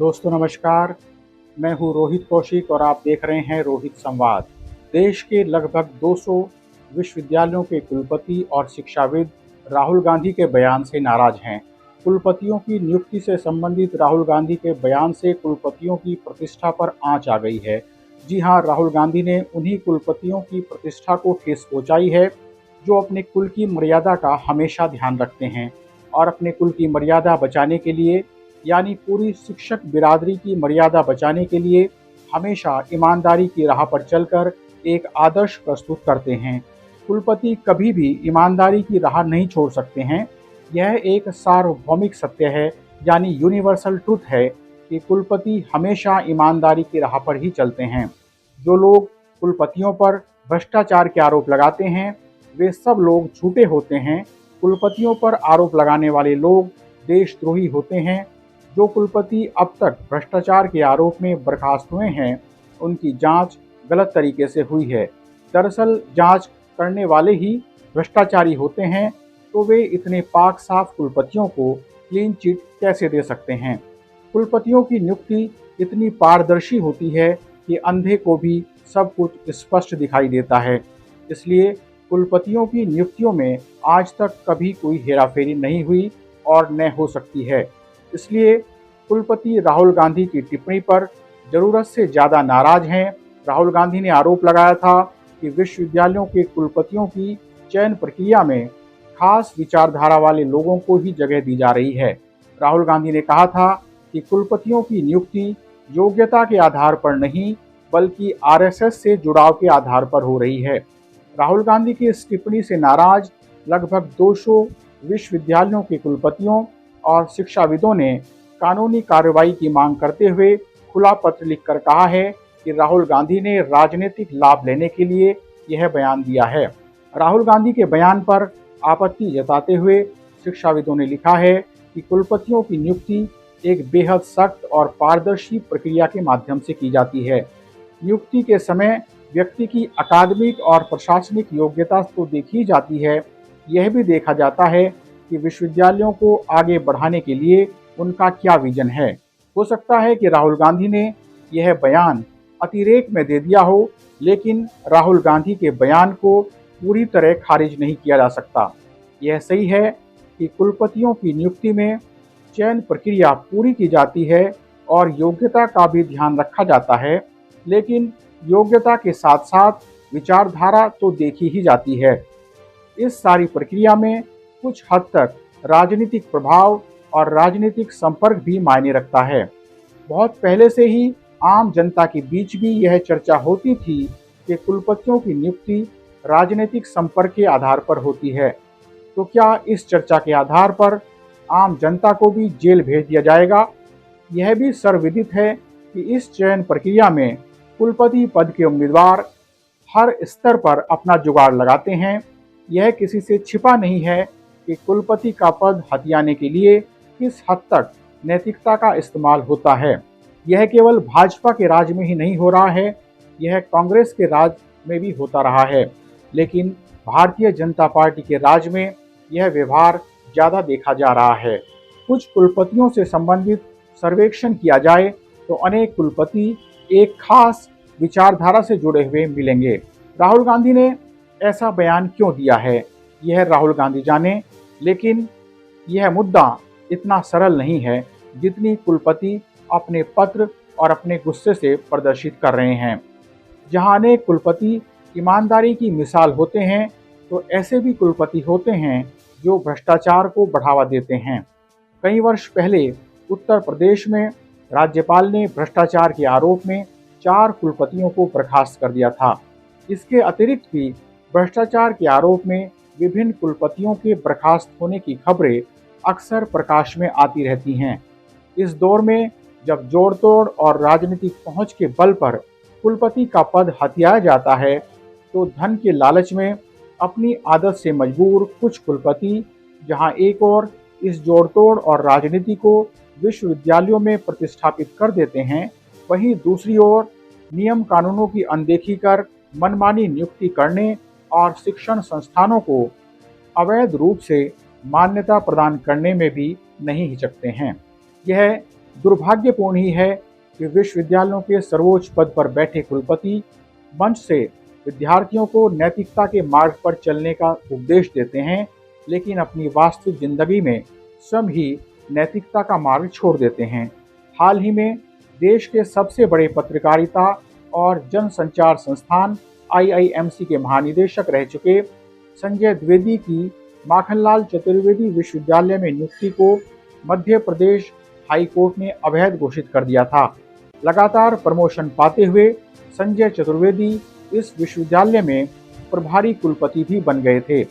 दोस्तों नमस्कार। मैं हूँ रोहित कौशिक और आप देख रहे हैं रोहित संवाद। देश के लगभग 200 विश्वविद्यालयों के कुलपति और शिक्षाविद राहुल गांधी के बयान से नाराज हैं। कुलपतियों की नियुक्ति से संबंधित राहुल गांधी के बयान से कुलपतियों की प्रतिष्ठा पर आंच आ गई है। जी हाँ, राहुल गांधी ने उन्हीं कुलपतियों की प्रतिष्ठा को ठेस पहुंचाई है जो अपने कुल की मर्यादा का हमेशा ध्यान रखते हैं और अपने कुल की मर्यादा बचाने के लिए, यानी पूरी शिक्षक बिरादरी की मर्यादा बचाने के लिए हमेशा ईमानदारी की राह पर चलकर एक आदर्श प्रस्तुत करते हैं। कुलपति कभी भी ईमानदारी की राह नहीं छोड़ सकते हैं। यह एक सार्वभौमिक सत्य है, यानी यूनिवर्सल ट्रुथ है कि कुलपति हमेशा ईमानदारी की राह पर ही चलते हैं। जो लोग कुलपतियों पर भ्रष्टाचार के आरोप लगाते हैं वे सब लोग झूठे होते हैं। कुलपतियों पर आरोप लगाने वाले लोग देशद्रोही होते हैं। जो कुलपति अब तक भ्रष्टाचार के आरोप में बर्खास्त हुए हैं उनकी जांच गलत तरीके से हुई है। दरअसल जांच करने वाले ही भ्रष्टाचारी होते हैं, तो वे इतने पाक साफ कुलपतियों को क्लीन चिट कैसे दे सकते हैं। कुलपतियों की नियुक्ति इतनी पारदर्शी होती है कि अंधे को भी सब कुछ स्पष्ट दिखाई देता है। इसलिए कुलपतियों की नियुक्तियों में आज तक कभी कोई हेराफेरी नहीं हुई और न हो सकती है। इसलिए कुलपति राहुल गांधी की टिप्पणी पर जरूरत से ज़्यादा नाराज हैं। राहुल गांधी ने आरोप लगाया था कि विश्वविद्यालयों के कुलपतियों की चयन प्रक्रिया में खास विचारधारा वाले लोगों को ही जगह दी जा रही है। राहुल गांधी ने कहा था कि कुलपतियों की नियुक्ति योग्यता के आधार पर नहीं बल्कि आरएसएस से जुड़ाव के आधार पर हो रही है। राहुल गांधी की इस टिप्पणी से नाराज लगभग 200 विश्वविद्यालयों के कुलपतियों और शिक्षाविदों ने कानूनी कार्रवाई की मांग करते हुए खुला पत्र लिखकर कहा है कि राहुल गांधी ने राजनीतिक लाभ लेने के लिए यह बयान दिया है। राहुल गांधी के बयान पर आपत्ति जताते हुए शिक्षाविदों ने लिखा है कि कुलपतियों की नियुक्ति एक बेहद सख्त और पारदर्शी प्रक्रिया के माध्यम से की जाती है। नियुक्ति के समय व्यक्ति की अकादमिक और प्रशासनिक योग्यता तो देखी जाती है, यह भी देखा जाता है कि विश्वविद्यालयों को आगे बढ़ाने के लिए उनका क्या विजन है। हो सकता है कि राहुल गांधी ने यह बयान अतिरेक में दे दिया हो, लेकिन राहुल गांधी के बयान को पूरी तरह खारिज नहीं किया जा सकता। यह सही है कि कुलपतियों की नियुक्ति में चयन प्रक्रिया पूरी की जाती है और योग्यता का भी ध्यान रखा जाता है, लेकिन योग्यता के साथ साथ विचारधारा तो देखी ही जाती है। इस सारी प्रक्रिया में कुछ हद तक राजनीतिक प्रभाव और राजनीतिक संपर्क भी मायने रखता है। बहुत पहले से ही आम जनता के बीच भी यह चर्चा होती थी कि कुलपतियों की नियुक्ति राजनीतिक संपर्क के आधार पर होती है। तो क्या इस चर्चा के आधार पर आम जनता को भी जेल भेज दिया जाएगा? यह भी सर्वविदित है कि इस चयन प्रक्रिया में कुलपति पद के उम्मीदवार हर स्तर पर अपना जुगाड़ लगाते हैं। यह किसी से छिपा नहीं है कि कुलपति का पद हथियाने के लिए किस हद तक नैतिकता का इस्तेमाल होता है। यह केवल भाजपा के राज में ही नहीं हो रहा है, यह कांग्रेस के राज में भी होता रहा है, लेकिन भारतीय जनता पार्टी के राज में यह व्यवहार ज़्यादा देखा जा रहा है। कुछ कुलपतियों से संबंधित सर्वेक्षण किया जाए तो अनेक कुलपति एक खास विचारधारा से जुड़े हुए मिलेंगे। राहुल गांधी ने ऐसा बयान क्यों दिया है, यह राहुल गांधी जाने, लेकिन यह मुद्दा इतना सरल नहीं है जितनी कुलपति अपने पत्र और अपने गुस्से से प्रदर्शित कर रहे हैं। जहां अनेक कुलपति ईमानदारी की मिसाल होते हैं, तो ऐसे भी कुलपति होते हैं जो भ्रष्टाचार को बढ़ावा देते हैं। कई वर्ष पहले उत्तर प्रदेश में राज्यपाल ने भ्रष्टाचार के आरोप में 4 कुलपतियों को बर्खास्त कर दिया था। इसके अतिरिक्त भी भ्रष्टाचार के आरोप में विभिन्न कुलपतियों के बर्खास्त होने की खबरें अक्सर प्रकाश में आती रहती हैं। इस दौर में जब जोड़ तोड़ और राजनीतिक पहुंच के बल पर कुलपति का पद हथियाया जाता है, तो धन के लालच में अपनी आदत से मजबूर कुछ कुलपति जहां एक और इस जोड़ तोड़ और राजनीति को विश्वविद्यालयों में प्रतिस्थापित कर देते हैं, वहीं दूसरी ओर नियम कानूनों की अनदेखी कर मनमानी नियुक्ति करने और शिक्षण संस्थानों को अवैध रूप से मान्यता प्रदान करने में भी नहीं हिचकते हैं। यह दुर्भाग्यपूर्ण ही है कि विश्वविद्यालयों के सर्वोच्च पद पर बैठे कुलपति मंच से विद्यार्थियों को नैतिकता के मार्ग पर चलने का उपदेश देते हैं, लेकिन अपनी वास्तविक जिंदगी में स्वयं ही नैतिकता का मार्ग छोड़ देते हैं। हाल ही में देश के सबसे बड़े पत्रकारिता और जनसंचार संस्थान आईआईएमसी के महानिदेशक रह चुके संजय द्विवेदी की माखनलाल चतुर्वेदी विश्वविद्यालय में नियुक्ति को मध्य प्रदेश हाई कोर्ट ने अवैध घोषित कर दिया था। लगातार प्रमोशन पाते हुए संजय चतुर्वेदी इस विश्वविद्यालय में प्रभारी कुलपति भी बन गए थे।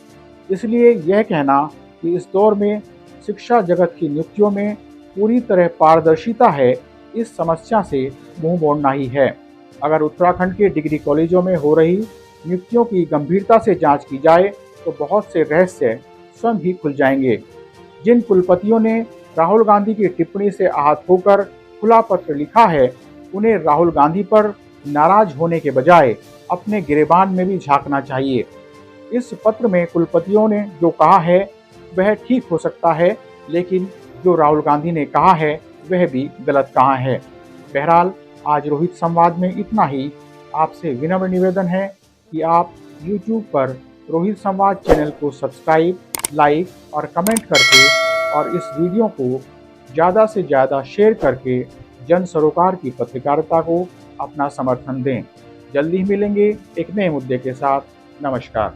इसलिए यह कहना कि इस दौर में शिक्षा जगत की नियुक्तियों में पूरी तरह पारदर्शिता है, इस समस्या से मुंह मोड़ना ही है। अगर उत्तराखंड के डिग्री कॉलेजों में हो रही नियुक्तियों की गंभीरता से जांच की जाए तो बहुत से रहस्य स्वयं ही खुल जाएंगे। जिन कुलपतियों ने राहुल गांधी की टिप्पणी से आहत होकर खुला पत्र लिखा है, उन्हें राहुल गांधी पर नाराज होने के बजाय अपने गिरेबान में भी झांकना चाहिए। इस पत्र में कुलपतियों ने जो कहा है वह ठीक हो सकता है, लेकिन जो राहुल गांधी ने कहा है वह भी गलत कहा है। बहरहाल आज रोहित संवाद में इतना ही। आपसे विनम्र निवेदन है कि आप YouTube पर रोहित संवाद चैनल को सब्सक्राइब, लाइक और कमेंट करके और इस वीडियो को ज़्यादा से ज़्यादा शेयर करके जन सरोकार की पत्रकारिता को अपना समर्थन दें। जल्दी ही मिलेंगे एक नए मुद्दे के साथ। नमस्कार।